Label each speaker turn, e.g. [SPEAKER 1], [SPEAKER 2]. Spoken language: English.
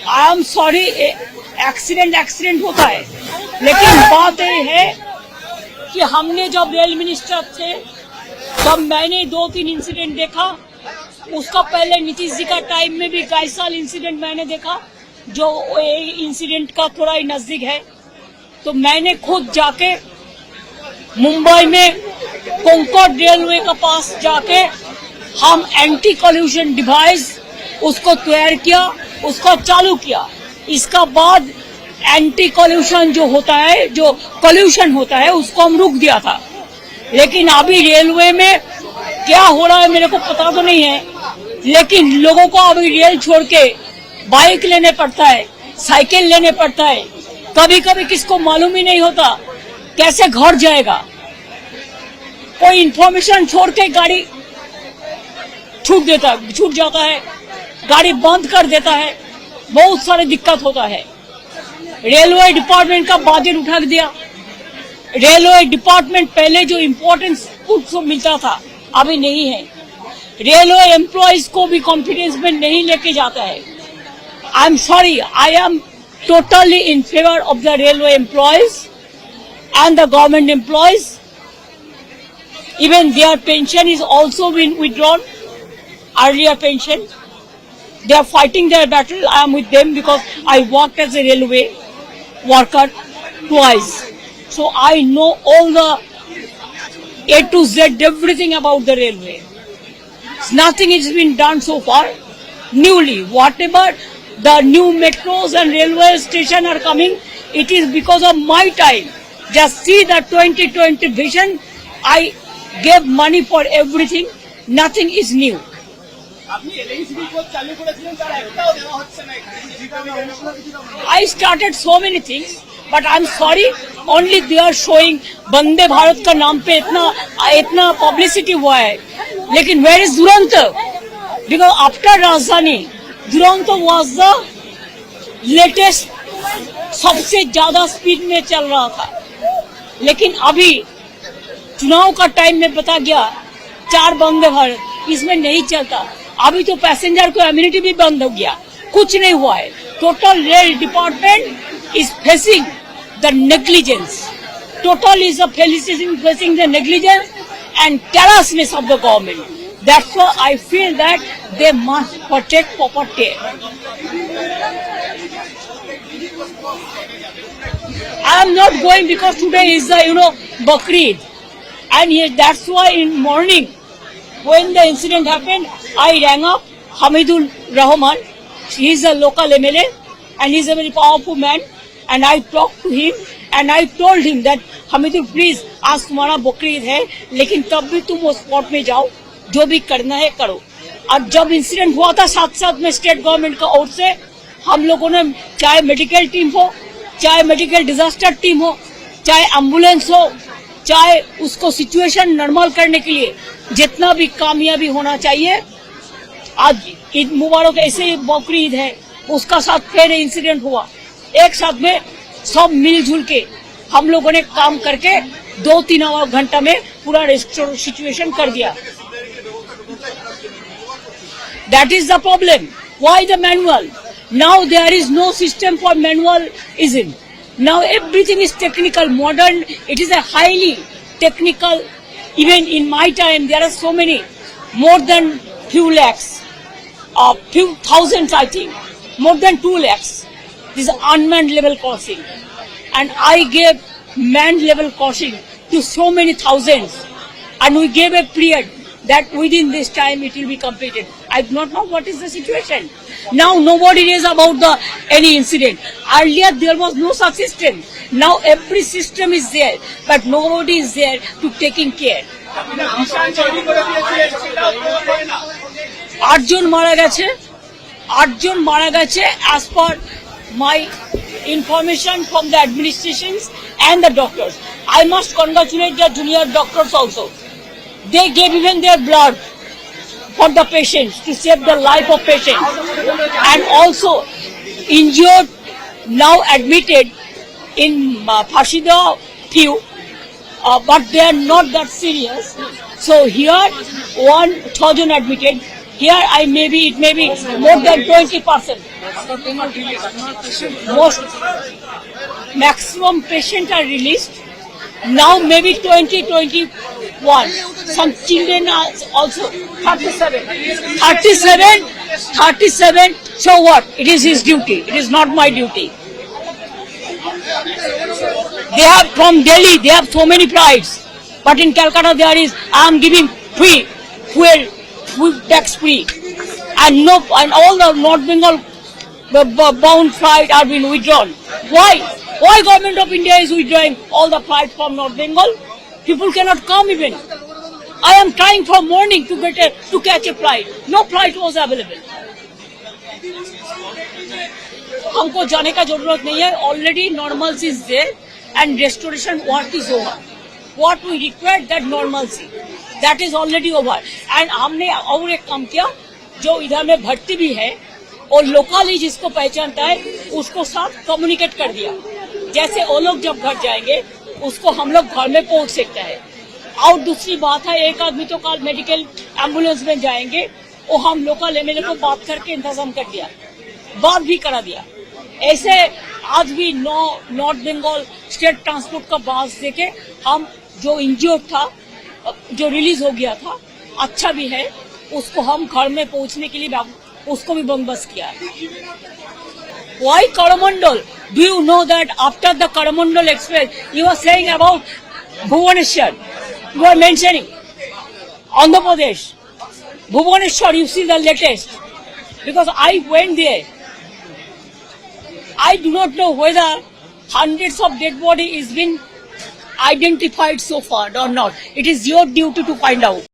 [SPEAKER 1] I am sorry, accident होता है, लेकिन बात ये है कि हमने जब रेल मिनिस्टर थे तब मैंने 2-3 इंसिडेंट देखा। उसका पहले नीतीश जी का टाइम में भी कई साल इंसिडेंट मैंने देखा, जो इंसिडेंट का थोड़ा ही नजदीक है। तो मैंने खुद जाके मुंबई में कोंकण रेलवे के पास जाके हम एंटी कॉल्यूशन डिवाइस उसको तैयार किया, उसको चालू किया। इसका बाद एंटी कॉल्यूशन जो होता है, जो कॉल्यूशन होता है, उसको हम रुक दिया था। लेकिन अभी रेलवे में क्या हो रहा है मेरे को पता तो नहीं है, लेकिन लोगों को अभी रेल छोड़ के बाइक लेने पड़ता है, साइकिल लेने पड़ता है। कभी कभी किसको मालूम ही नहीं होता कैसे घर जाएगा। कोई इंफॉर्मेशन छोड़ के गाड़ी छूट जाता है, गाड़ी बंद कर देता है, बहुत सारे दिक्कत होता है। रेलवे डिपार्टमेंट का बजट उठा दिया। रेलवे डिपार्टमेंट पहले जो इम्पोर्टेंस उसको मिलता था अभी नहीं है। रेलवे एम्प्लॉयज को भी कॉन्फिडेंस में नहीं लेके जाता है। I am sorry, I am totally in favour of the railway employees and the government employees. Even their pension is also been withdrawn, earlier pension. They are fighting their battle. I am with them because I worked as a railway worker twice. So I know all the A to Z, everything about the railway. Nothing has been done so far. Newly, whatever the new metros and railway station are coming, it is because of my time. Just see the 2020 vision. I gave money for everything. Nothing is new. I started so many things, but I'm sorry, only they are showing Vande Bharat का नाम पे इतना publicity हुआ है। लेकिन where is Duronto? Because after राजधानी, Duronto was the latest, सबसे ज्यादा स्पीड में चल रहा था। लेकिन अभी चुनाव का टाइम में पता गया 4 वंदे भारत इसमें नहीं चलता। अभी तो पैसेंजर को इम्यूनिटी भी बंद हो गया, कुछ नहीं हुआ है। Total rail department is facing the negligence, total is facing the negligence and carelessness of the government. That's why I feel that they must protect proper care. I am not going because today is the Bakrid. And yes, that's why in morning, when the incident happened, I rang up Hamidul Rahman. He is a local MLA and he is a very powerful man. And I talked to him and I told him that Hamidul, please, आज तुम्हारा बकरीद है, लेकिन तब भी तुम उस spot में जाओ, जो भी करना है करो। अब जब इंसिडेंट हुआ था साथ में स्टेट गवर्नमेंट का ओर से हम लोगों ने, चाहे मेडिकल टीम हो, चाहे मेडिकल डिजास्टर टीम हो, चाहे एम्बुलेंस हो, चाहे उसको सिचुएशन नॉर्मल करने के लिए जितना भी कामयाबी होना चाहिए। आज ईद मुबारक, ऐसे ही बकरी ईद है, उसका साथ फिर इंसिडेंट हुआ। एक साथ में सब मिलजुल के हम लोगों ने काम करके 2-3 घंटा में पूरा रेस्टोर सिचुएशन कर दिया। That is the problem. Why the manual? Now there is no system for manual is. Now everything is technical, modern. It is a highly technical. Even in my time, there are so many, more than few lakhs, few thousands, I think, more than 2 lakhs. This is unmanned level crossing, and I gave manned level crossing to so many thousands, and we gave a period that within this time it will be completed. I do not know what is the situation. Now nobody knows about any incident. Earlier there was no such system. Now every system is there, but nobody is there to taking care. 8 জন মারা গেছে as per my information from the administrations and the doctors. I must congratulate the junior doctors also. They gave even their blood for the patients to save the life of patients, and also injured now admitted in Fashida few, but they are not that serious. So here 1,000 admitted, Here it may be more than 20%. Most maximum patients are released. Now maybe 20, 21. Some children are also 37. 37. So what? It is his duty. It is not my duty. They have from Delhi. They have so many flights, but in Calcutta there is. I am giving free fuel tax free, and all the North Bengal bound flights are being withdrawn. Why? Why government of India is withdrawing all the flights from North Bengal? People cannot come even. I am trying from morning to catch a flight. No flight was available. हमको जाने का जरूरत नहीं है. Already normalcy is there and restoration work is over. What we require that normalcy, that is already over. And हमने और एक काम किया, जो इधर में भर्ती भी है और लोकली जिसको पहचानता है उसको साथ कम्युनिकेट कर दिया. जैसे वो लोग जब घर जाएंगे उसको हम लोग घर में पहुंच सकते हैं. और दूसरी बात है, एक आदमी तो कल मेडिकल एम्बुलेंस में जाएंगे, वो हम लोकल एमएलए को बात करके इंतजाम कर दिया, बात भी करा दिया. ऐसे आज भी नॉर्थ बंगाल स्टेट ट्रांसपोर्ट का बस देके हम जो इंजर्ड था, जो रिलीज हो गया था, अच्छा भी है, उसको हम घर में पहुंचने के लिए उसको भी बंदोबस्त किया. Why Coromandel? Do you know that after the Coromandel Express, you are saying about Bhubaneswar, you are mentioning Andhra Pradesh, Bhubaneswar, you see the latest, because I went there. I do not know whether hundreds of dead body is been identified so far or not. It is your duty to find out.